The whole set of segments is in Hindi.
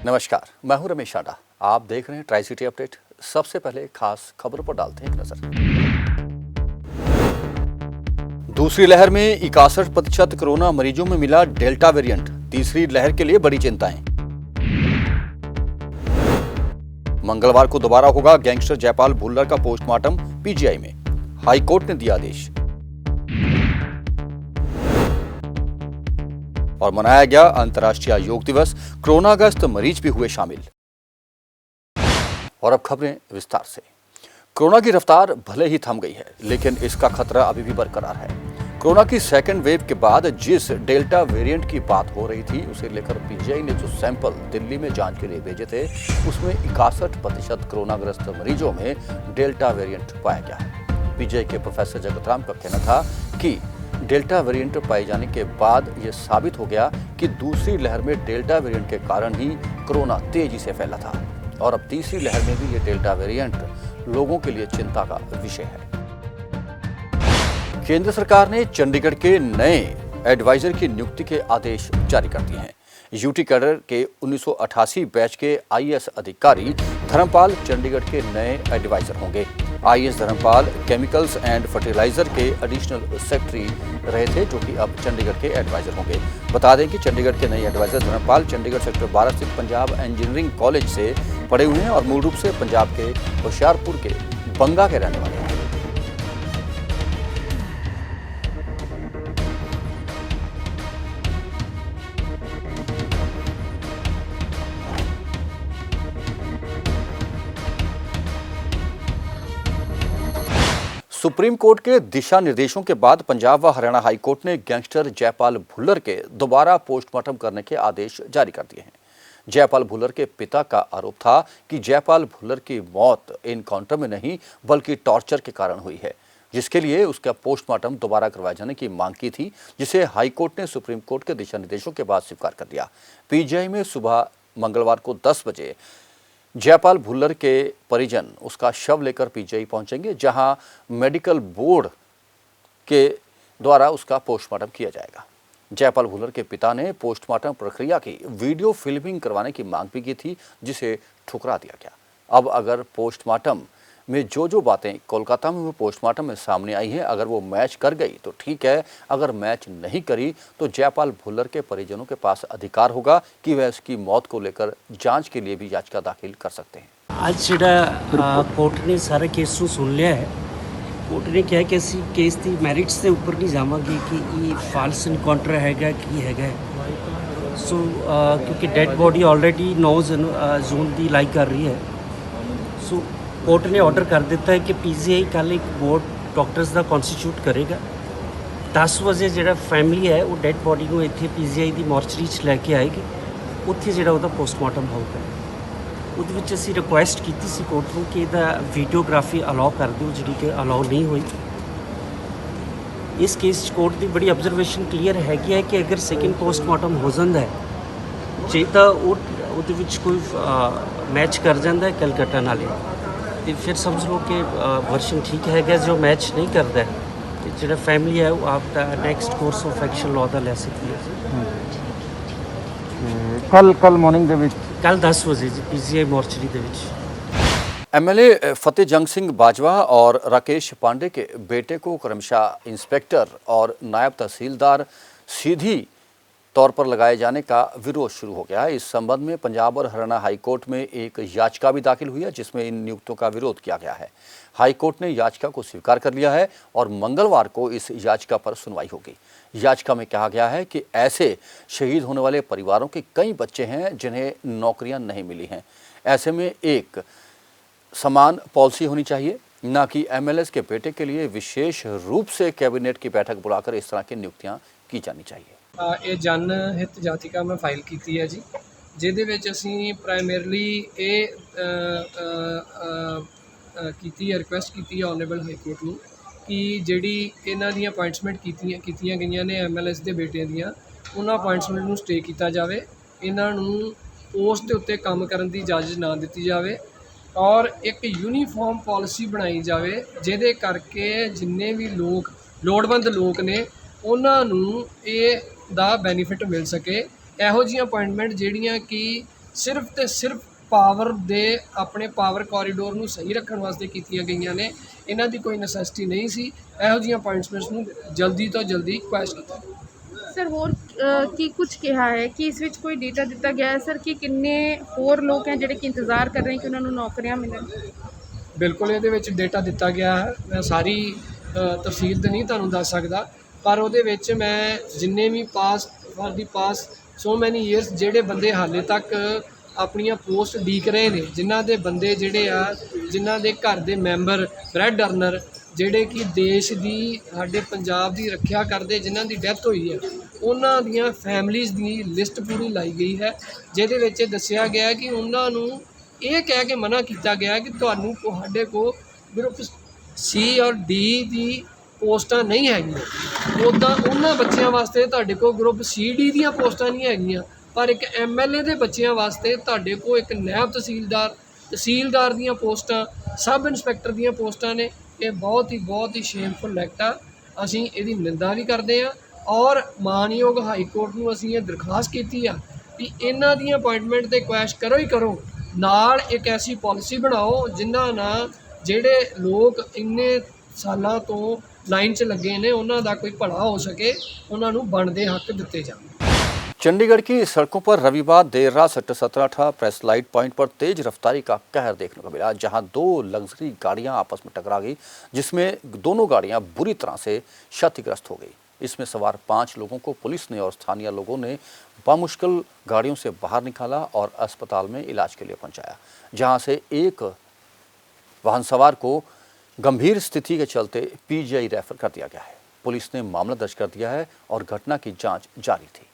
नमस्कार, मैं हूं रमेश आडा। आप देख रहे हैं ट्राई सिटी अपडेट। सबसे पहले खास खबरों पर डालते हैं एक नजर। दूसरी लहर में 61% कोरोना मरीजों में मिला डेल्टा वेरिएंट। तीसरी लहर के लिए बड़ी चिंताएं। मंगलवार को दोबारा होगा गैंगस्टर जयपाल भुल्लर का पोस्टमार्टम पीजीआई में। हाईकोर्ट ने दिया आदेश। और मनाया गया अंतर्राष्ट्रीय योग दिवस। कोरोनाग्रस्त मरीज भी हुए शामिल। और अब खबरें विस्तार से। कोरोना की रफ्तार भले ही थम गई है, लेकिन इसका खतरा अभी भी बरकरार है। कोरोना की सेकेंड वेव के बाद जिस डेल्टा वेरिएंट की बात हो रही थी, उसे लेकर पीजीआई ने जो सैंपल दिल्ली में जांच के लिए भेजे थे, उसमें 61% कोरोनाग्रस्त मरीजों में डेल्टा वेरिएंट पाया गया है। पीजीआई के प्रोफेसर जगत राम का कहना था कि डेल्टा वेरिएंट पाए जाने के बाद यह साबित हो गया कि दूसरी लहर में डेल्टा वेरिएंट के कारण ही कोरोना तेजी से फैला था और अब तीसरी लहर में भी ये डेल्टा वेरिएंट लोगों के लिए चिंता का विषय है। केंद्र सरकार ने चंडीगढ़ के नए एडवाइजर की नियुक्ति के आदेश जारी कर दिए हैं। यूटी कैडर के 1988 बैच के आईएएस अधिकारी धर्मपाल चंडीगढ़ के नए एडवाइजर होंगे। IAS Dharmpal chemicals and fertiliser के एडिशनल सेक्रेटरी रहे थे, जो कि अब चंडीगढ़ के एडवाइजर होंगे। बता दें कि चंडीगढ़ के नए एडवाइजर धर्मपाल चंडीगढ़ सेक्टर 12 स्थित पंजाब इंजीनियरिंग कॉलेज से पढ़े हुए हैं और मूल रूप से पंजाब के होशियारपुर के बंगा के रहने वाले हैं। सुप्रीम कोर्ट के दिशा निर्देशों के बाद पंजाब व हरियाणा हाई कोर्ट ने गैंगस्टर जयपाल भुल्लर के दोबारा पोस्टमार्टम करने के आदेश जारी कर दिए हैं। जयपाल भुल्लर के पिता का आरोप था कि जयपाल भुल्लर की मौत एनकाउंटर में नहीं बल्कि टॉर्चर के कारण हुई है, जिसके लिए उसका पोस्टमार्टम दोबारा करवाए जाने की मांग की थी, जिसे हाई कोर्ट ने सुप्रीम कोर्ट के दिशा निर्देशों के बाद स्वीकार कर दिया। पीजीआई में सुबह मंगलवार को 10 बजे जयपाल भुल्लर के परिजन उसका शव लेकर पीजीआई पहुंचेंगे, जहां मेडिकल बोर्ड के द्वारा उसका पोस्टमार्टम किया जाएगा। जयपाल भुल्लर के पिता ने पोस्टमार्टम प्रक्रिया की वीडियो फिल्मिंग करवाने की मांग भी की थी, जिसे ठुकरा दिया गया। अब अगर पोस्टमार्टम में जो बातें कोलकाता में पोस्टमार्टम में सामने आई हैं, अगर वो मैच कर गई तो ठीक है, अगर मैच नहीं करी तो जयपाल भुल्लर के परिजनों के पास अधिकार होगा कि वह उसकी मौत को लेकर जांच के लिए भी याचिका दाखिल कर सकते हैं। आज ਜਿਹੜਾ कोर्ट ने सारे केस ਨੂੰ सुन लिया है। कोर्ट ने कहा कि ਅਸੀਂ केस ਦੀ ਮੈਰਿਟਸ ਦੇ ਉੱਪਰ ਨਹੀਂ ਜਾਵਾਂਗੇ कि ਇਹ ਫਾਲਸ ਇਨਕਾਊਂਟਰ ਹੈਗਾ ਕੀ ਹੈਗਾ। ਸੋ क्योंकि डेड बॉडी ऑलरेडी 9 जून ਦੀ ਲਾਈ कर रही है। सो कोर्ट ने ऑर्डर कर दिता है कि पीजीआई कल एक बोर्ड डॉक्टर्स का कॉन्स्टिट्यूट करेगा। 10 वजे जो फैमिली है वो डेड बॉडी को इतने पीजीआई की मॉर्चरी च लैके आएगी, उत्थे जो पोस्टमार्टम होगा। वो असी रिक्वेस्ट की सी कोर्ट को कि यदा वीडियोग्राफी अलाउ कर दो, जी कि अलाउ नहीं हुई। इस केस कोर्ट की बड़ी ऑब्जरवेशन क्लीयर हैगी है कि अगर सैकेंड पोस्टमार्टम हो जाता है जे तो वो कोई मैच कर जाता है कलकत्ता नाले, तो फिर समझ लो कि वर्शन ठीक है। जो मैच नहीं करता है तो जो फैमिली है वो आप next course of action law का लै सकती है। कल मॉर्निंग कल 10 बजे जी पीजीआई मॉर्चरी के एमएलए फतेह जंग सिंह बाजवा और राकेश पांडे के बेटे को क्रमशः इंस्पेक्टर और नायब तहसीलदार सीधी तौर पर लगाए जाने का विरोध शुरू हो गया है। इस संबंध में पंजाब और हरियाणा हाईकोर्ट में एक याचिका भी दाखिल हुई है, जिसमें इन नियुक्तियों का विरोध किया गया है। हाईकोर्ट ने याचिका को स्वीकार कर लिया है और मंगलवार को इस याचिका पर सुनवाई होगी। याचिका में कहा गया है कि ऐसे शहीद होने वाले परिवारों के कई बच्चे हैं जिन्हें नौकरियां नहीं मिली हैं। ऐसे में एक समान पॉलिसी होनी चाहिए, न कि एमएलए के बेटे के लिए विशेष रूप से कैबिनेट की बैठक बुलाकर इस तरह की नियुक्तियां की जानी चाहिए। ये जन हित याचिका मैं फाइल की है जी, जिहदे विच असीं प्राइमरीली ये की रिक्वेस्ट की ऑनरेबल हाई कोर्ट में कि जिहड़ी इन्हां दी अपॉइंटमेंट कीतियां गईयां ने एमएलए के बेटे दियां, उन्हां अपॉइंटमेंट नूं स्टे किया जाए, इन्हां नूं पोस्ट के उत्ते काम करन दी इजाजत ना दी जाए और एक यूनीफॉर्म पॉलिसी बनाई जाए, जिहदे करके जिन्ने भी लोग लोड़वंद लोग ने उन्होंने ये दा बेनीफिट मिल सके। इहो जिहियां अपॉइंटमेंट जिहड़ियां कि ਸਿਰਫ ਤੇ ਸਿਰਫ ਪਾਵਰ ਦੇ ਆਪਣੇ ਪਾਵਰ ਕੋਰੀਡੋਰ ਨੂੰ ਸਹੀ ਰੱਖਣ ਵਾਸਤੇ ਕੀਤੀਆਂ ਗਈਆਂ ਨੇ। ਇਹਨਾਂ ਦੀ ਕੋਈ ਨੈਸੈਸਿਟੀ ਨਹੀਂ ਸੀ। ਇਹੋ ਜਿਹੀਆਂ ਅਪਾਇੰਟਮੈਂਟਸ ਨੂੰ ਜਲਦੀ ਤੋਂ ਜਲਦੀ ਕੁਐਸ਼ ਕੀਤਾ। ਸਰ ਹੋਰ ਕੀ ਕੁਝ ਕਿਹਾ ਹੈ ਕਿ ਇਸ ਵਿੱਚ ਕੋਈ ਡੇਟਾ ਦਿੱਤਾ ਗਿਆ ਹੈ ਸਰ ਕਿ ਕਿੰਨੇ ਹੋਰ ਲੋਕ ਹੈ ਜਿਹੜੇ ਕਿ ਇੰਤਜ਼ਾਰ ਕਰ ਰਹੇ ਕਿ ਉਹਨਾਂ ਨੂੰ ਨੌਕਰੀਆਂ ਮਿਲਣ? ਬਿਲਕੁਲ ਇਹਦੇ ਵਿੱਚ ਡੇਟਾ ਦਿੱਤਾ ਗਿਆ ਹੈ। ਮੈਂ ਸਾਰੀ ਤਫਸੀਲ ਤਾਂ ਨਹੀਂ ਤੁਹਾਨੂੰ ਦੱਸ ਸਕਦਾ, ਪਰ ਉਹਦੇ ਵਿੱਚ ਮੈਂ ਜਿੰਨੇ ਵੀ ਪਾਸ ਸੋ ਮੈਨੀ ਈਅਰਸ ਜਿਹੜੇ ਬੰਦੇ ਹਾਲੇ ਤੱਕ ਆਪਣੀਆਂ ਪੋਸਟ ਉਡੀਕ ਰਹੇ ਨੇ, ਜਿਨ੍ਹਾਂ ਦੇ ਬੰਦੇ ਜਿਹੜੇ ਆ, ਜਿਨ੍ਹਾਂ ਦੇ ਘਰ ਦੇ ਮੈਂਬਰ ਬ੍ਰੈਡ ਅਰਨਰ ਜਿਹੜੇ ਕਿ ਦੇਸ਼ ਦੀ ਸਾਡੇ ਪੰਜਾਬ ਦੀ ਰੱਖਿਆ ਕਰਦੇ, ਜਿਨ੍ਹਾਂ ਦੀ ਡੈਥ ਹੋਈ ਹੈ, ਉਹਨਾਂ ਦੀਆਂ ਫੈਮਲੀਜ਼ ਦੀ ਲਿਸਟ ਪੂਰੀ ਲਾਈ ਗਈ ਹੈ, ਜਿਹਦੇ ਵਿੱਚ ਇਹ ਦੱਸਿਆ ਗਿਆ ਕਿ ਉਹਨਾਂ ਨੂੰ ਇਹ ਕਹਿ ਕੇ ਮਨਾ ਕੀਤਾ ਗਿਆ ਕਿ ਤੁਹਾਨੂੰ ਤੁਹਾਡੇ ਕੋਲ ਗਰੁੱਪ ਸੀ ਔਰ ਡੀ ਦੀ ਪੋਸਟਾਂ ਨਹੀਂ ਹੈਗੀਆਂ। ਉੱਦਾਂ ਉਹਨਾਂ ਬੱਚਿਆਂ ਵਾਸਤੇ ਤੁਹਾਡੇ ਕੋਲ ਗਰੁੱਪ ਸੀ ਡੀ ਦੀਆਂ ਪੋਸਟਾਂ ਨਹੀਂ ਹੈਗੀਆਂ, ਪਰ ਇੱਕ MLA ਦੇ ਬੱਚਿਆਂ ਵਾਸਤੇ ਤੁਹਾਡੇ ਕੋਲ ਇੱਕ ਨਾਇਬ ਤਹਿਸੀਲਦਾਰ ਦੀਆਂ ਪੋਸਟਾਂ, ਸਬ ਇੰਸਪੈਕਟਰ ਦੀਆਂ ਪੋਸਟਾਂ ਨੇ। ਇਹ ਬਹੁਤ ਹੀ ਸ਼ੇਮਫੁਲ ਐਕਟ ਆ। ਅਸੀਂ ਇਹਦੀ ਨਿੰਦਾ ਵੀ ਕਰਦੇ ਹਾਂ ਔਰ ਮਾਨਯੋਗ ਹਾਈ ਕੋਰਟ ਨੂੰ ਅਸੀਂ ਇਹ ਦਰਖਾਸਤ ਕੀਤੀ ਆ ਕਿ ਇਹਨਾਂ ਦੀਆਂ ਅਪਾਇੰਟਮੈਂਟ ਤੇ ਕੁਐਸ਼ ਕਰੋ ਹੀ ਕਰੋ, ਨਾਲ ਇੱਕ ਐਸੀ ਪਾਲਿਸੀ ਬਣਾਓ ਜਿਨ੍ਹਾਂ ਨਾਲ ਜਿਹੜੇ ਲੋਕ ਇੰਨੇ ਸਾਲਾਂ ਤੋਂ ਲਾਈਨ 'ਚ ਲੱਗੇ ਨੇ ਉਹਨਾਂ ਦਾ ਕੋਈ ਭਲਾ हो सके, ਉਹਨਾਂ ਨੂੰ ਬਣਦੇ ਹੱਕ ਦਿੱਤੇ जाएं। चंडीगढ़ की सड़कों पर रविवार देर रात सेक्टर 17/18 प्रेस लाइट पॉइंट पर तेज रफ्तारी का कहर देखने को मिला, जहां दो लग्जरी गाड़ियां आपस में टकरा गई, जिसमें दोनों गाड़ियां बुरी तरह से क्षतिग्रस्त हो गई। इसमें सवार 5 लोगों को पुलिस ने और स्थानीय लोगों ने बामुश्किल गाड़ियों से बाहर निकाला और अस्पताल में इलाज के लिए पहुंचाया, जहां से एक वाहन सवार को गंभीर स्थिति के चलते PGI रेफर कर दिया गया है। पुलिस ने मामला दर्ज कर दिया है और घटना की जांच जारी थी।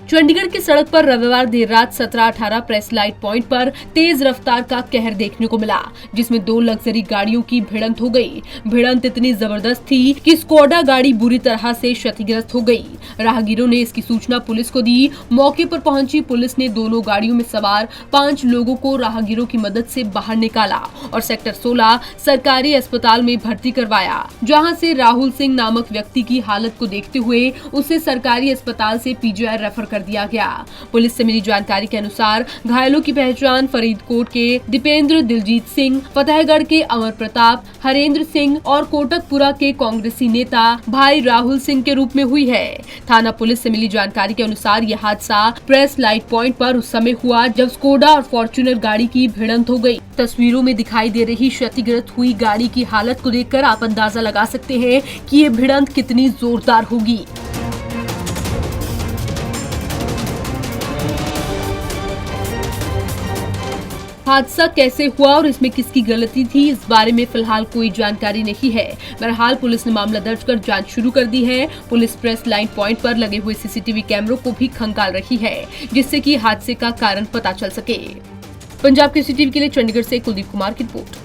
चंडीगढ़ की सड़क पर रविवार देर रात 17/18 प्रेस लाइट पॉइंट पर तेज रफ्तार का कहर देखने को मिला, जिसमें दो लग्जरी गाड़ियों की भिड़ंत हो गई। भिड़ंत इतनी जबरदस्त थी कि स्कोडा गाड़ी बुरी तरह से क्षतिग्रस्त हो गई। राहगीरों ने इसकी सूचना पुलिस को दी। मौके पर पहुंची पुलिस ने दोनों गाड़ियों में सवार 5 लोगों को राहगीरों की मदद से बाहर निकाला और सेक्टर 16 सरकारी अस्पताल में भर्ती करवाया, जहां से राहुल सिंह नामक व्यक्ति की हालत को देखते हुए उसे सरकारी अस्पताल से PGI रेफर कर दिया गया। पुलिस से मिली जानकारी के अनुसार घायलों की पहचान फरीदकोट के दीपेंद्र दिलजीत सिंह, फतेहगढ़ के अमर प्रताप, हरेंद्र सिंह और कोटकपुरा के कांग्रेसी नेता भाई राहुल सिंह के रूप में हुई है। थाना पुलिस से मिली जानकारी के अनुसार यह हादसा प्रेस लाइट पॉइंट पर उस समय हुआ जब स्कोडा और फॉर्च्यूनर गाड़ी की भिड़ंत हो गई। तस्वीरों में दिखाई दे रही क्षतिग्रस्त हुई गाड़ी की हालत को देखकर आप अंदाजा लगा सकते हैं कि ये भिड़ंत कितनी जोरदार होगी। हादसा कैसे हुआ और इसमें किसकी गलती थी, इस बारे में फिलहाल कोई जानकारी नहीं है। बहरहाल पुलिस ने मामला दर्ज कर जांच शुरू कर दी है। पुलिस प्रेस लाइन पॉइंट पर लगे हुए CCTV कैमरों को भी खंगाल रही है, जिससे कि हादसे का कारण पता चल सके। पंजाब के CCTV के लिए चंडीगढ़ से कुलदीप कुमार की रिपोर्ट।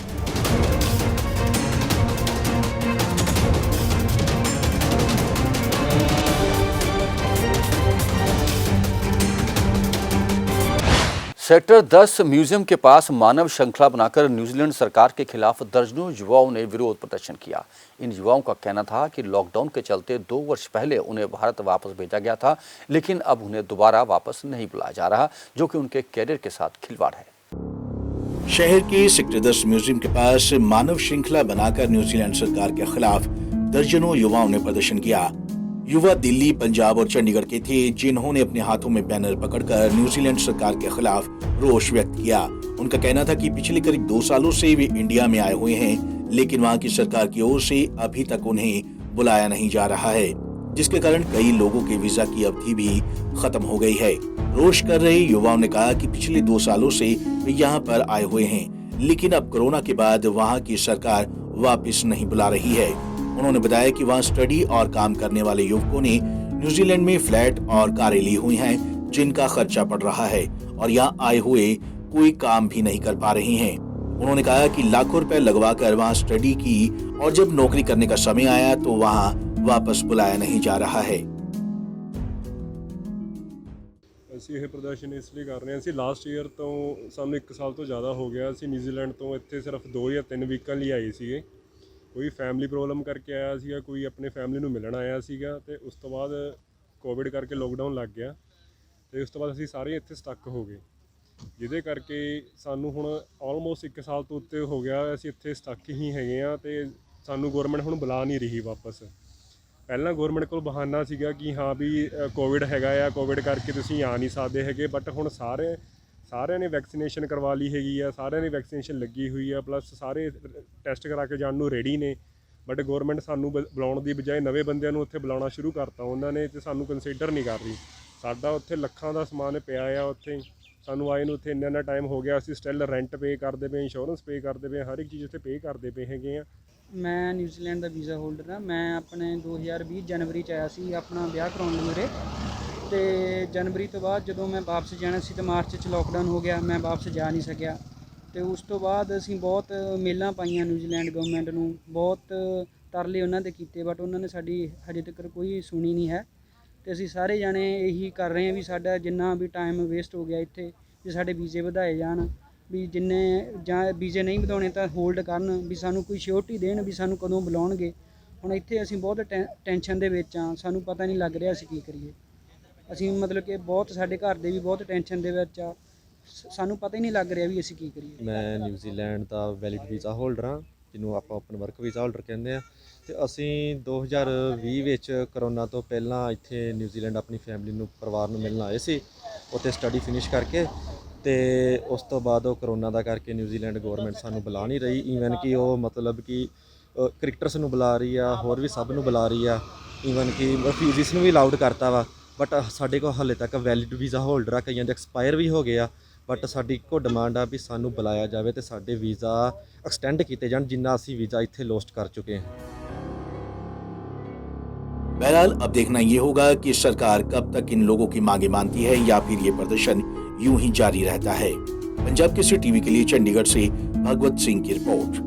सेक्टर 10 म्यूजियम के पास मानव श्रृंखला बनाकर न्यूजीलैंड सरकार के खिलाफ दर्जनों युवाओं ने विरोध प्रदर्शन किया। इन युवाओं का कहना था कि लॉकडाउन के चलते 2 वर्ष पहले उन्हें भारत वापस भेजा गया था, लेकिन अब उन्हें दोबारा वापस नहीं बुलाया जा रहा, जो कि उनके कैरियर के साथ खिलवाड़ है। शहर के सेक्टर 10 म्यूजियम के पास मानव श्रृंखला बनाकर न्यूजीलैंड सरकार के खिलाफ दर्जनों युवाओं ने प्रदर्शन किया। युवा दिल्ली, पंजाब और चंडीगढ़ के थे, जिन्होंने अपने हाथों में बैनर पकड़कर न्यूजीलैंड सरकार के खिलाफ रोष व्यक्त किया। उनका कहना था कि पिछले करीब 2 सालों से वे इंडिया में आए हुए हैं, लेकिन वहां की सरकार की ओर से अभी तक उन्हें बुलाया नहीं जा रहा है, जिसके कारण कई लोगों के वीजा की अवधि भी खत्म हो गई है। रोष कर रहे युवाओं ने कहा कि पिछले 2 सालों से वे यहाँ पर आए हुए हैं, लेकिन अब कोरोना के बाद वहाँ की सरकार वापस नहीं बुला रही है। उन्होंने बताया कि वहाँ स्टडी और काम करने वाले युवकों ने न्यूजीलैंड में फ्लैट और कारें ली हुई हैं, जिनका खर्चा पड़ रहा है और यहाँ आए हुए कोई काम भी नहीं कर पा रहे हैं। उन्होंने कहा कि लाखों रुपए लगवाकर वहाँ स्टडी की और जब नौकरी करने का समय आया तो वहाँ वापस बुलाया नहीं जा रहा है। ਅਸੀਂ ਇਹ ਪ੍ਰਦਰਸ਼ਨ ਇਸ ਲਈ ਕਰ ਰਹੇ ਹਾਂ, ਅਸੀਂ ਲਾਸਟ ਈਅਰ ਤੋਂ ਸਾਨੂੰ 1 ਸਾਲ ਤੋਂ ਜ਼ਿਆਦਾ ਹੋ ਗਿਆ, ਅਸੀਂ ਨਿਊਜ਼ੀਲੈਂਡ ਤੋਂ ਇੱਥੇ ਸਿਰਫ 2 ਜਾਂ 3 ਵੀਕਾਂ ਲਈ ਆਏ ਸੀਗੇ। ਕੋਈ ਫੈਮਿਲੀ ਪ੍ਰੋਬਲਮ ਕਰਕੇ ਆਇਆ ਸੀਗਾ, ਕੋਈ ਆਪਣੇ ਫੈਮਿਲੀ ਨੂੰ ਮਿਲਣ ਆਇਆ ਸੀਗਾ, ਅਤੇ ਉਸ ਤੋਂ ਬਾਅਦ ਕੋਵਿਡ ਕਰਕੇ ਲੋਕਡਾਊਨ ਲੱਗ ਗਿਆ, ਅਤੇ ਉਸ ਤੋਂ ਬਾਅਦ ਅਸੀਂ ਸਾਰੇ ਇੱਥੇ ਸਟੱਕ ਹੋ ਗਏ, ਜਿਹਦੇ ਕਰਕੇ ਸਾਨੂੰ ਹੁਣ ਆਲਮੋਸਟ 1 ਸਾਲ ਤੋਂ ਉੱਤੇ ਹੋ ਗਿਆ ਅਸੀਂ ਇੱਥੇ ਸਟੱਕ ਹੀ ਹੈਗੇ ਹਾਂ, ਅਤੇ ਸਾਨੂੰ ਗੌਰਮੈਂਟ ਹੁਣ ਬੁਲਾ ਨਹੀਂ ਰਹੀ ਵਾਪਸ। ਪਹਿਲਾਂ ਗੌਰਮੈਂਟ ਕੋਲ ਬਹਾਨਾ ਸੀਗਾ ਕਿ ਹਾਂ ਵੀ ਕੋਵਿਡ ਹੈਗਾ ਆ, ਕੋਵਿਡ ਕਰਕੇ ਤੁਸੀਂ ਆ ਨਹੀਂ ਸਕਦੇ ਹੈਗੇ, ਬਟ ਹੁਣ ਸਾਰਿਆਂ ਨੇ ਵੈਕਸੀਨੇਸ਼ਨ ਕਰਵਾ ਲਈ ਹੈਗੀ ਆ, ਸਾਰਿਆਂ ਦੀ ਵੈਕਸੀਨੇਸ਼ਨ ਲੱਗੀ ਹੋਈ ਆ, ਪਲੱਸ ਸਾਰੇ ਟੈਸਟ ਕਰਾ ਕੇ ਜਾਣ ਨੂੰ ਰੈਡੀ ਨੇ, ਬਟ ਗੌਰਮੈਂਟ ਸਾਨੂੰ ਬੁਲਾਉਣ ਦੀ ਬਜਾਏ ਨਵੇਂ ਬੰਦਿਆਂ ਨੂੰ ਉੱਥੇ ਬੁਲਾਉਣਾ ਸ਼ੁਰੂ ਕਰਤਾ ਉਹਨਾਂ ਨੇ, ਅਤੇ ਸਾਨੂੰ ਕੰਸੀਡਰ ਨਹੀਂ ਕਰ ਰਹੀ। ਸਾਡਾ ਉੱਥੇ ਲੱਖਾਂ ਦਾ ਸਮਾਨ ਪਿਆ ਆ, ਉੱਥੇ ਸਾਨੂੰ ਆਏ ਨੂੰ ਉੱਥੇ ਇੰਨਾ ਟਾਈਮ ਹੋ ਗਿਆ, ਅਸੀਂ ਸਟਿਲ ਰੈਂਟ ਪੇ ਕਰਦੇ ਪਏ, ਇੰਸ਼ੋਰੈਂਸ ਪੇ ਕਰਦੇ ਪਏ, ਹਰ ਇੱਕ ਚੀਜ਼ ਉੱਥੇ ਪੇ ਕਰਦੇ ਪਏ ਹੈਗੇ ਆ। ਮੈਂ ਨਿਊਜ਼ੀਲੈਂਡ ਦਾ ਵੀਜ਼ਾ ਹੋਲਡਰ ਹਾਂ। ਮੈਂ ਆਪਣੇ 2020 ਜਨਵਰੀ 'ਚ ਆਇਆ ਸੀ ਆਪਣਾ ਵਿਆਹ ਕਰਾਉਣ ਲਈ ਉਰੇ, ਅਤੇ ਜਨਵਰੀ ਤੋਂ ਬਾਅਦ ਜਦੋਂ ਮੈਂ ਵਾਪਸ ਜਾਣਾ ਸੀ ਤਾਂ ਮਾਰਚ 'ਚ ਲੋਕਡਾਊਨ ਹੋ ਗਿਆ, ਮੈਂ ਵਾਪਸ ਜਾ ਨਹੀਂ ਸਕਿਆ, ਅਤੇ ਉਸ ਤੋਂ ਬਾਅਦ ਅਸੀਂ ਬਹੁਤ ਮੇਲਾਂ ਪਾਈਆਂ ਨਿਊਜ਼ੀਲੈਂਡ ਗਵਰਨਮੈਂਟ ਨੂੰ, ਬਹੁਤ ਤਰਲੇ ਉਹਨਾਂ ਦੇ ਕੀਤੇ, ਬਟ ਉਹਨਾਂ ਨੇ ਸਾਡੀ ਹਜੇ ਤੱਕ ਕੋਈ ਸੁਣੀ ਨਹੀਂ ਹੈ। ਅਤੇ ਅਸੀਂ ਸਾਰੇ ਜਾਣੇ ਇਹੀ ਕਰ ਰਹੇ ਹਾਂ ਵੀ ਸਾਡਾ ਜਿੰਨਾ ਵੀ ਟਾਈਮ ਵੇਸਟ ਹੋ ਗਿਆ ਇੱਥੇ, ਵੀ ਸਾਡੇ ਵੀਜ਼ੇ ਵਧਾਏ ਜਾਣ, ਵੀ ਜਿੰਨੇ ਜਾਂ ਵੀਜ਼ੇ ਨਹੀਂ ਵਧਾਉਣੇ ਤਾਂ ਹੋਲਡ ਕਰਨ, ਵੀ ਸਾਨੂੰ ਕੋਈ ਸਿਓਰਟੀ ਦੇਣ ਵੀ ਸਾਨੂੰ ਕਦੋਂ ਬੁਲਾਉਣਗੇ। ਹੁਣ ਇੱਥੇ ਅਸੀਂ ਬਹੁਤ ਟੈਨਸ਼ਨ ਦੇ ਵਿੱਚ ਹਾਂ, ਸਾਨੂੰ ਪਤਾ ਨਹੀਂ ਲੱਗ ਰਿਹਾ ਅਸੀਂ ਕੀ ਕਰੀਏ। ਅਸੀਂ ਮਤਲਬ ਕਿ ਬਹੁਤ ਸਾਡੇ ਘਰ ਦੇ ਵੀ ਬਹੁਤ ਟੈਨਸ਼ਨ ਦੇ ਵਿੱਚ ਆ, ਸਾਨੂੰ ਪਤਾ ਹੀ ਨਹੀਂ ਲੱਗ ਰਿਹਾ ਵੀ ਅਸੀਂ ਕੀ ਕਰੀਏ। ਮੈਂ ਨਿਊਜ਼ੀਲੈਂਡ ਦਾ ਵੈਲਿਡ ਵੀਜ਼ਾ ਹੋਲਡਰ ਹਾਂ, ਜਿਹਨੂੰ ਆਪਾਂ ਓਪਨ ਵਰਕ ਵੀਜ਼ਾ ਹੋਲਡਰ ਕਹਿੰਦੇ ਆ, ਅਤੇ ਅਸੀਂ 2020 ਵਿੱਚ ਕਰੋਨਾ ਤੋਂ ਪਹਿਲਾਂ ਇੱਥੇ ਨਿਊਜ਼ੀਲੈਂਡ ਆਪਣੀ ਫੈਮਿਲੀ ਨੂੰ, ਪਰਿਵਾਰ ਨੂੰ ਮਿਲਣ ਆਏ ਸੀ, ਉੱਥੇ ਸਟੱਡੀ ਫਿਨਿਸ਼ ਕਰਕੇ, ਅਤੇ ਉਸ ਤੋਂ ਬਾਅਦ ਉਹ ਕਰੋਨਾ ਦਾ ਕਰਕੇ ਨਿਊਜ਼ੀਲੈਂਡ ਗੌਰਮੈਂਟ ਸਾਨੂੰ ਬੁਲਾ ਨਹੀਂ ਰਹੀ, ਈਵਨ ਕਿ ਉਹ ਮਤਲਬ ਕਿ ਕ੍ਰਿਕਟਰਸ ਨੂੰ ਬੁਲਾ ਰਹੀ ਆ, ਹੋਰ ਵੀ ਸਭ ਨੂੰ ਬੁਲਾ ਰਹੀ ਆ, ਈਵਨ ਕਿ ਰਿਫਿਊਜੀਸ ਨੂੰ ਵੀ ਅਲਾਊਡ ਕਰਤਾ ਵਾ, ਬਟ ਸਾਡੇ ਕੋਲ ਹਾਲੇ ਤੱਕ ਵੈਲਿਡ ਵੀਜ਼ਾ ਹੋਲਡਰ ਆ, ਕਈਆਂ ਦੇ ਐਕਸਪਾਇਰ ਵੀ ਹੋ ਗਏ ਆ, ਬਟ ਸਾਡੀ ਇੱਕੋ ਡਿਮਾਂਡ ਆ ਵੀ ਸਾਨੂੰ ਬੁਲਾਇਆ ਜਾਵੇ ਅਤੇ ਸਾਡੇ ਵੀਜ਼ਾ ਐਕਸਟੈਂਡ ਕੀਤੇ ਜਾਣ, ਜਿੰਨਾ ਅਸੀਂ ਵੀਜ਼ਾ ਇੱਥੇ ਲੋਸਟ कर चुके हैं। बहरहाल अब देखना ये होगा कि सरकार कब तक इन लोगों की मांगे मानती है या फिर ये प्रदर्शन यूं ही जारी रहता है। पंजाब केसरी टीवी के लिए चंडीगढ़ से भगवत सिंह की रिपोर्ट।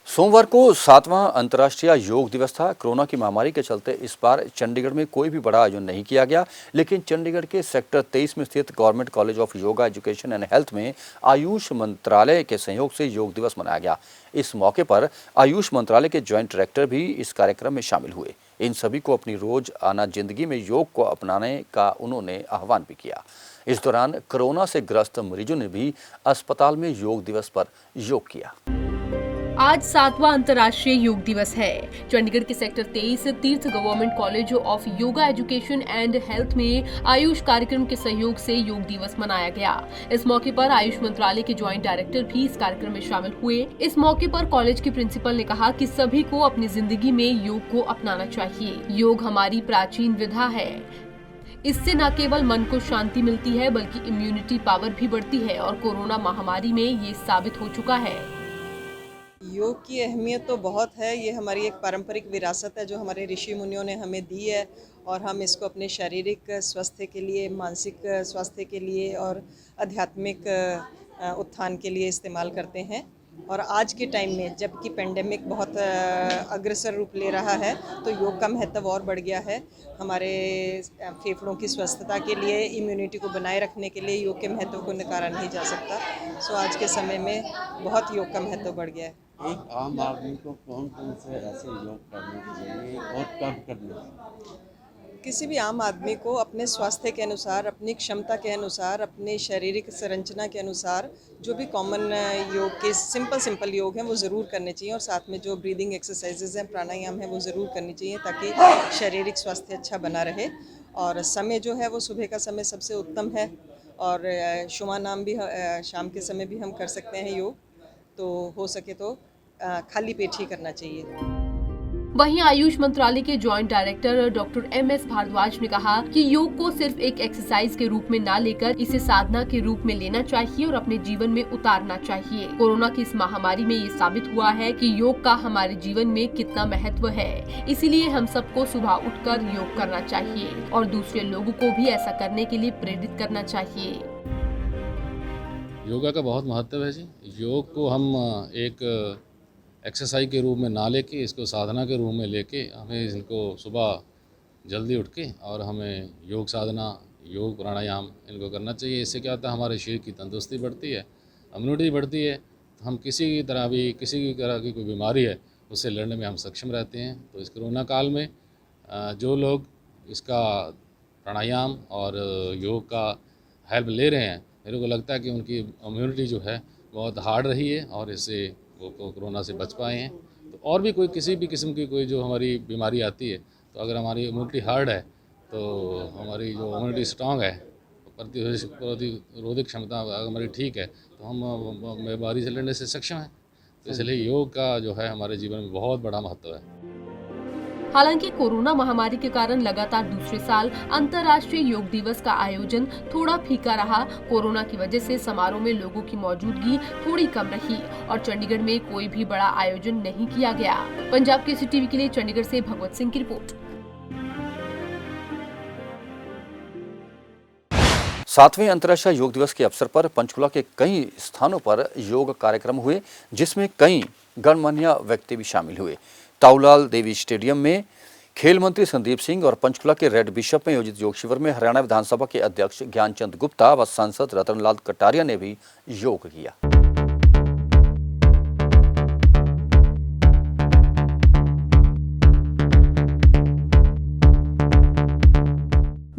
सोमवार को 7वां अंतर्राष्ट्रीय योग दिवस था। कोरोना की महामारी के चलते इस बार चंडीगढ़ में कोई भी बड़ा आयोजन नहीं किया गया, लेकिन चंडीगढ़ के सेक्टर 23 में स्थित government college of yoga education and health में आयुष मंत्रालय के सहयोग से योग दिवस मनाया गया। इस मौके पर आयुष मंत्रालय के ज्वाइंट डायरेक्टर भी इस कार्यक्रम में शामिल हुए। इन सभी को अपनी रोजाना जिंदगी में योग को अपनाने का उन्होंने आह्वान भी किया। इस दौरान कोरोना से ग्रस्त मरीजों ने भी अस्पताल में योग दिवस पर योग किया। आज 7वां अंतर्राष्ट्रीय योग दिवस है। चंडीगढ़ के सेक्टर 23 तीर्थ government college of yoga education and health में आयुष कार्यक्रम के सहयोग से योग दिवस मनाया गया। इस मौके पर आयुष मंत्रालय के ज्वाइंट डायरेक्टर भी इस कार्यक्रम में शामिल हुए। इस मौके पर कॉलेज के प्रिंसिपल ने कहा कि सभी को अपनी जिंदगी में योग को अपनाना चाहिए। योग हमारी प्राचीन विधा है, इससे न केवल मन को शांति मिलती है बल्कि इम्यूनिटी पावर भी बढ़ती है और कोरोना महामारी में ये साबित हो चुका है। योग की अहमियत तो बहुत है। ये हमारी एक पारंपरिक विरासत है जो हमारे ऋषि मुनियों ने हमें दी है, और हम इसको अपने शारीरिक स्वास्थ्य के लिए, मानसिक स्वास्थ्य के लिए और आध्यात्मिक उत्थान के लिए इस्तेमाल करते हैं। और आज के टाइम में जबकि पेंडेमिक बहुत अग्रसर रूप ले रहा है, तो योग का महत्व और बढ़ गया है। हमारे फेफड़ों की स्वस्थता के लिए, इम्यूनिटी को बनाए रखने के लिए योग के महत्व को नकारा नहीं जा सकता। सो आज के समय में बहुत योग का महत्व बढ़ गया है। एक आम आदमी को कौन कौन से ऐसे योग करने चाहिए और कब करने चाहिए? किसी भी आम आदमी को अपने स्वास्थ्य के अनुसार, अपनी क्षमता के अनुसार, अपनी शारीरिक संरचना के अनुसार जो भी कॉमन योग के सिंपल योग हैं वो ज़रूर करने चाहिए, और साथ में जो ब्रीदिंग एक्सरसाइजेज हैं, प्राणायाम है, वो ज़रूर करनी चाहिए ताकि शारीरिक स्वास्थ्य अच्छा बना रहे। और समय जो है वो सुबह का समय सबसे उत्तम है, और शुमा नाम भी शाम के समय भी हम कर सकते हैं योग, तो हो सके तो खाली पेट ही करना चाहिए। वहीं आयुष मंत्रालय के joint director doctor MS Bhardwaj ने कहा कि योग को सिर्फ एक एक्सरसाइज के रूप में ना लेकर इसे साधना के रूप में लेना चाहिए और अपने जीवन में उतारना चाहिए। कोरोना की इस महामारी में ये साबित हुआ है कि योग का हमारे जीवन में कितना महत्व है, इसीलिए हम सबको सुबह उठकर योग करना चाहिए और दूसरे लोगों को भी ऐसा करने के लिए प्रेरित करना चाहिए। योगा का बहुत महत्व है जी। योग को हम एक एक्सरसाइज के रूप में ना लेके, इसको साधना के रूप में लेके हमें इनको सुबह जल्दी उठ के और हमें योग साधना, योग प्राणायाम इनको करना चाहिए। इससे क्या होता है, हमारे शरीर की तंदुरुस्ती बढ़ती है, इम्यूनिटी बढ़ती है, तो हम किसी तरह की कोई बीमारी है उससे लड़ने में हम सक्षम रहते हैं। तो इस कोरोना काल में जो लोग इसका प्राणायाम और योग का हेल्प ले रहे हैं, मेरे को लगता है कि उनकी इम्यूनिटी जो है बहुत हार्ड रही है और इससे वो कोरोना से बच पाए हैं। तो और भी कोई किसी भी किस्म की कोई जो हमारी बीमारी आती है, तो अगर हमारी इम्यूनिटी हार्ड है तो हमारी जो इम्यूनिटी स्ट्रांग है, प्रतिरोधक क्षमता अगर हमारी ठीक है, तो हम बीमारी से लड़ने से सक्षम हैं। तो इसलिए योग का जो है हमारे जीवन में बहुत बड़ा महत्व है। हालांकि कोरोना महामारी के कारण लगातार दूसरे साल अंतर्राष्ट्रीय योग दिवस का आयोजन थोड़ा फीका रहा। कोरोना की वजह से समारोह में लोगों की मौजूदगी थोड़ी कम रही और चंडीगढ़ में कोई भी बड़ा आयोजन नहीं किया गया। पंजाब केसरी टीवी के लिए चंडीगढ़ से भगवत सिंह की रिपोर्ट। 7वें अंतर्राष्ट्रीय योग दिवस के अवसर पर पंचकुला के कई स्थानों पर योग कार्यक्रम हुए, जिसमें कई गणमान्य व्यक्ति भी शामिल हुए। ताऊलाल देवी स्टेडियम में खेल मंत्री संदीप सिंह और पंचकुला के रेड बिशप में आयोजित योग शिविर में हरियाणा विधानसभा के अध्यक्ष ज्ञानचंद गुप्ता व सांसद रतनलाल कटारिया ने भी योग किया।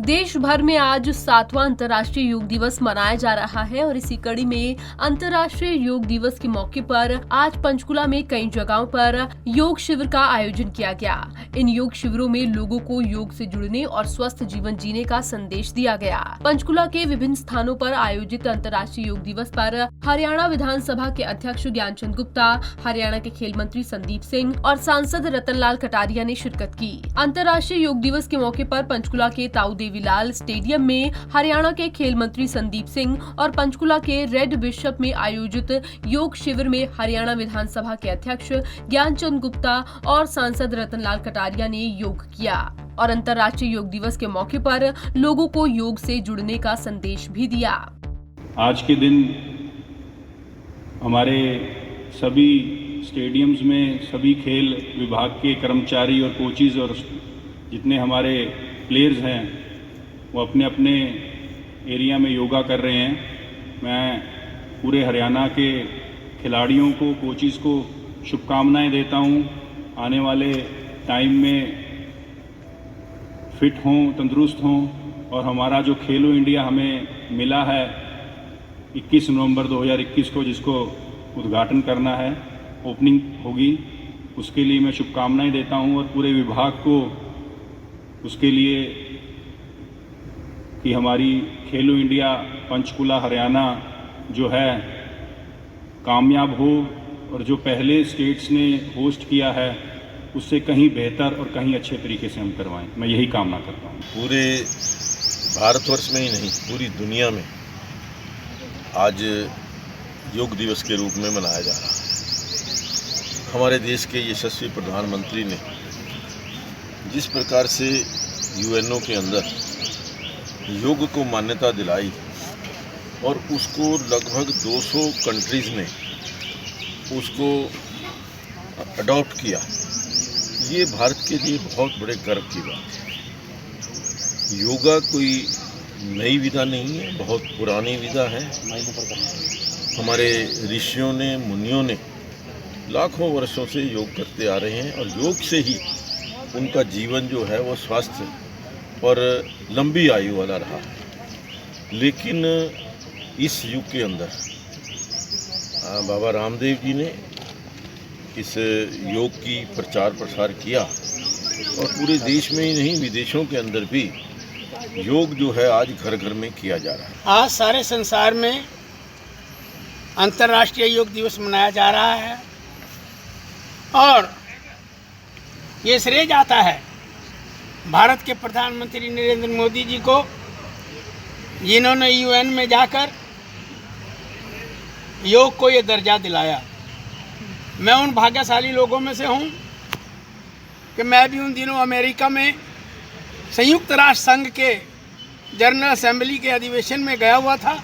देश भर में आज 7वां अंतर्राष्ट्रीय योग दिवस मनाया जा रहा है और इसी कड़ी में अंतर्राष्ट्रीय योग दिवस के मौके पर आज पंचकुला में कई जगहों पर योग शिविर का आयोजन किया गया। इन योग शिविरों में लोगों को योग से जुड़ने और स्वस्थ जीवन जीने का संदेश दिया गया। पंचकुला के विभिन्न स्थानों पर आयोजित अंतर्राष्ट्रीय योग दिवस पर हरियाणा विधानसभा के अध्यक्ष ज्ञानचंद गुप्ता, हरियाणा के खेल मंत्री संदीप सिंह और सांसद रतनलाल कटारिया ने शिरकत की। अंतर्राष्ट्रीय योग दिवस के मौके पर पंचकुला के ताऊ देवीलाल स्टेडियम में हरियाणा के खेल मंत्री संदीप सिंह और पंचकुला के रेड बिशप में आयोजित योग शिविर में हरियाणा विधानसभा के अध्यक्ष ज्ञानचंद गुप्ता और सांसद रतनलाल कटारिया ने योग किया और अंतर्राष्ट्रीय योग दिवस के मौके पर लोगों को योग से जुड़ने का संदेश भी दिया। आज के दिन हमारे सभी स्टेडियम्स में सभी खेल विभाग के कर्मचारी और कोचिज और जितने हमारे प्लेयर्स हैं वो अपने अपने एरिया में योगा कर रहे हैं। मैं पूरे हरियाणा के खिलाड़ियों को, कोचिज़ को शुभकामनाएं देता हूं। आने वाले टाइम में फिट हों, तंदुरुस्त हों और हमारा जो खेलो इंडिया हमें मिला है 21 नवंबर 2021 को, जिसको उद्घाटन करना है, ओपनिंग होगी, उसके लिए मैं शुभकामनाएं देता हूं और पूरे विभाग को उसके लिए कि हमारी खेलो इंडिया पंचकुला हरियाणा जो है कामयाब हो और जो पहले स्टेट्स ने होस्ट किया है उससे कहीं बेहतर और कहीं अच्छे तरीके से हम करवाएं। मैं यही कामना करता हूं। पूरे भारतवर्ष में ही नहीं, पूरी दुनिया में आज योग दिवस के रूप में मनाया जा रहा है। हमारे देश के यशस्वी प्रधानमंत्री ने जिस प्रकार से यूएनओ के अंदर योग को मान्यता दिलाई और उसको लगभग 200 कंट्रीज़ ने उसको अडॉप्ट किया, ये भारत के लिए बहुत बड़े गर्व की बात है। योगा कोई नई विधा नहीं है, बहुत पुरानी विधा है। हमारे ऋषियों ने, मुनियों ने लाखों वर्षों से योग करते आ रहे हैं और योग से ही उनका जीवन जो है वो स्वास्थ्य और लंबी आयु वाला रहा है। लेकिन इस युग के अंदर बाबा रामदेव जी ने इस योग की प्रचार प्रसार किया और पूरे देश में ही नहीं, विदेशों के अंदर भी योग जो है आज घर घर में किया जा रहा है। आज सारे संसार में अंतर्राष्ट्रीय योग दिवस मनाया जा रहा है और ये श्रेय जाता है भारत के प्रधानमंत्री नरेंद्र मोदी जी को, जिन्होंने यूएन में जाकर योग को ये दर्जा दिलाया। मैं उन भाग्यशाली लोगों में से हूँ कि मैं भी उन दिनों अमेरिका में संयुक्त राष्ट्र संघ के जनरल असेंबली के अधिवेशन में गया हुआ था,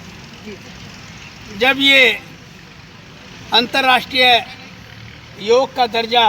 जब ये अंतर्राष्ट्रीय योग का दर्जा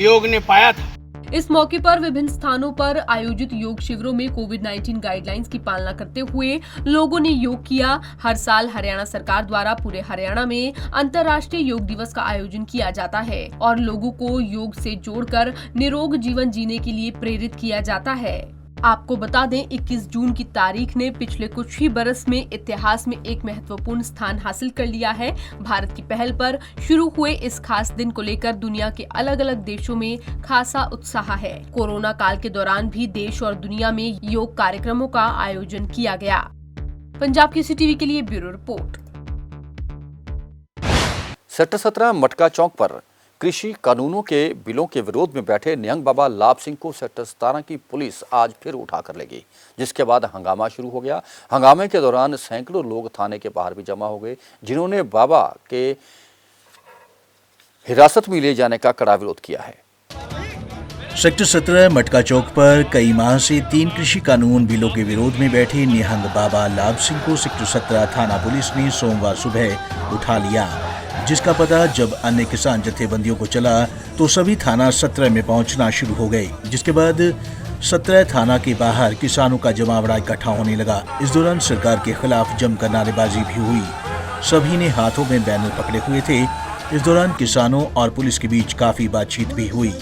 योग ने पाया था। इस मौके पर विभिन्न स्थानों पर आयोजित योग शिविरों में कोविड-19 गाइडलाइंस की पालना करते हुए लोगों ने योग किया। हर साल हरियाणा सरकार द्वारा पूरे हरियाणा में अंतर्राष्ट्रीय योग दिवस का आयोजन किया जाता है और लोगों को योग से जोड़कर निरोग जीवन जीने के लिए प्रेरित किया जाता है। आपको बता दें 21 जून की तारीख ने पिछले कुछ ही बरस में इतिहास में एक महत्वपूर्ण स्थान हासिल कर लिया है। भारत की पहल पर शुरू हुए इस खास दिन को लेकर दुनिया के अलग अलग देशों में खासा उत्साह है। कोरोना काल के दौरान भी देश और दुनिया में योग कार्यक्रमों का आयोजन किया गया। पंजाब केसरी टीवी के लिए ब्यूरो रिपोर्ट। सेक्टर 17 मटका चौक पर कृषि कानूनों के बिलों के विरोध में बैठे निहंग बाबा लाभ सिंह को सेक्टर 17 की पुलिस आज फिर उठाकर ले गई, जिसके बाद हंगामा शुरू हो गया। हंगामे के दौरान सैकड़ों लोग थाने के बाहर भी जमा हो गए, जिन्होंने बाबा के हिरासत में ले जाने का कड़ा विरोध किया है। सेक्टर 17 मटका चौक पर कई माह से 3 कृषि कानून बिलों के विरोध में बैठे निहंग बाबा लाभ सिंह को सेक्टर 17 थाना पुलिस ने सोमवार सुबह उठा लिया, जिसका पता जब अन्य किसान जथेबंदियों को चला तो सभी थाना 17 में पहुंचना शुरू हो गए, जिसके बाद 17 थाना के बाहर किसानों का जमावड़ा इकट्ठा होने लगा। इस दौरान सरकार के खिलाफ जमकर नारेबाजी भी हुई। सभी ने हाथों में बैनर पकड़े हुए थे। इस दौरान किसानों और पुलिस के बीच काफी बातचीत भी हुई,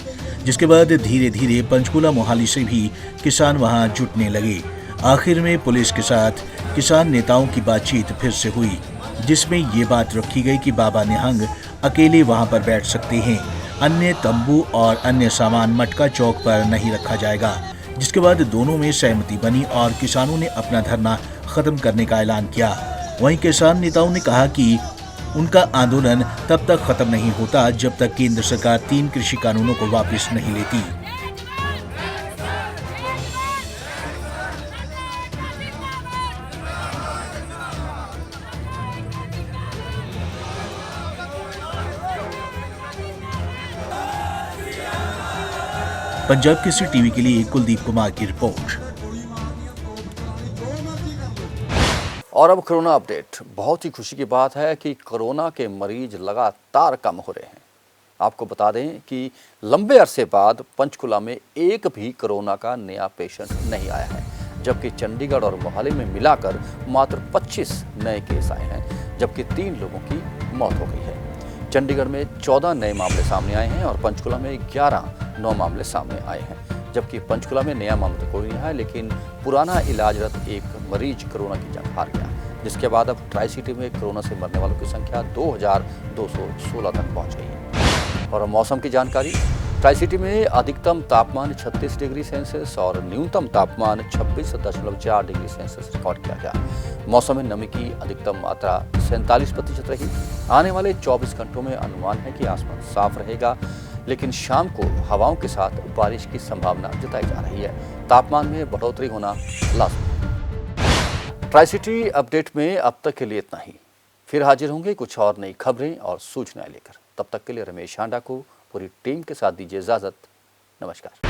जिसके बाद धीरे धीरे पंचकूला मोहाली से भी किसान वहां जुटने लगे। आखिर में पुलिस के साथ किसान नेताओं की बातचीत फिर से हुई, जिसमें ये बात रखी गई कि बाबा निहंग अकेले वहां पर बैठ सकते हैं, अन्य तंबू और अन्य सामान मटका चौक पर नहीं रखा जाएगा। जिसके बाद दोनों में सहमति बनी और किसानों ने अपना धरना खत्म करने का ऐलान किया। वहीं किसान नेताओं ने कहा कि उनका आंदोलन तब तक खत्म नहीं होता जब तक केंद्र सरकार 3 कृषि कानूनों को वापस नहीं लेती। पंजाब केसरी टीवी के लिए कुलदीप कुमार की रिपोर्ट। और अब कोरोना अपडेट। बहुत ही खुशी की बात है कि कोरोना के मरीज लगातार कम हो रहे हैं। आपको बता दें कि लंबे अरसे बाद पंचकुला में एक भी कोरोना का नया पेशेंट नहीं आया है, जबकि चंडीगढ़ और मोहाली में मिलाकर मात्र 25 नए केस आए हैं, जबकि 3 लोगों की मौत हो गई है। चंडीगढ़ में 14 नए मामले सामने आए हैं और पंचकुला में 11 नौ मामले सामने आए हैं, जबकि पंचकुला में नया मामला तो कोई नहीं है, लेकिन पुराना इलाजरत एक मरीज कोरोना की जंग हार गया, जिसके बाद अब ट्राई सिटी में कोरोना से मरने वालों की संख्या 2216 तक पहुंच गई है। और मौसम की जानकारी। ट्राई सिटी में अधिकतम तापमान 36 डिग्री सेल्सियस और न्यूनतम तापमान 26.4 डिग्री सेल्सियस रिकॉर्ड किया गया। मौसम में नमी की अधिकतम मात्रा 47% रही। आने वाले 24 घंटों में अनुमान है कि आसमान साफ रहेगा, लेकिन शाम को हवाओं के साथ बारिश की संभावना जताई जा रही है। तापमान में बढ़ोतरी होना लाजमी। ट्राई सिटी अपडेट में अब तक के लिए इतना ही। फिर हाजिर होंगे कुछ और नई खबरें और सूचनाएं लेकर। तब तक के लिए रमेश हांडा को पूरी टीम के साथ दीजिए इजाजत। नमस्कार।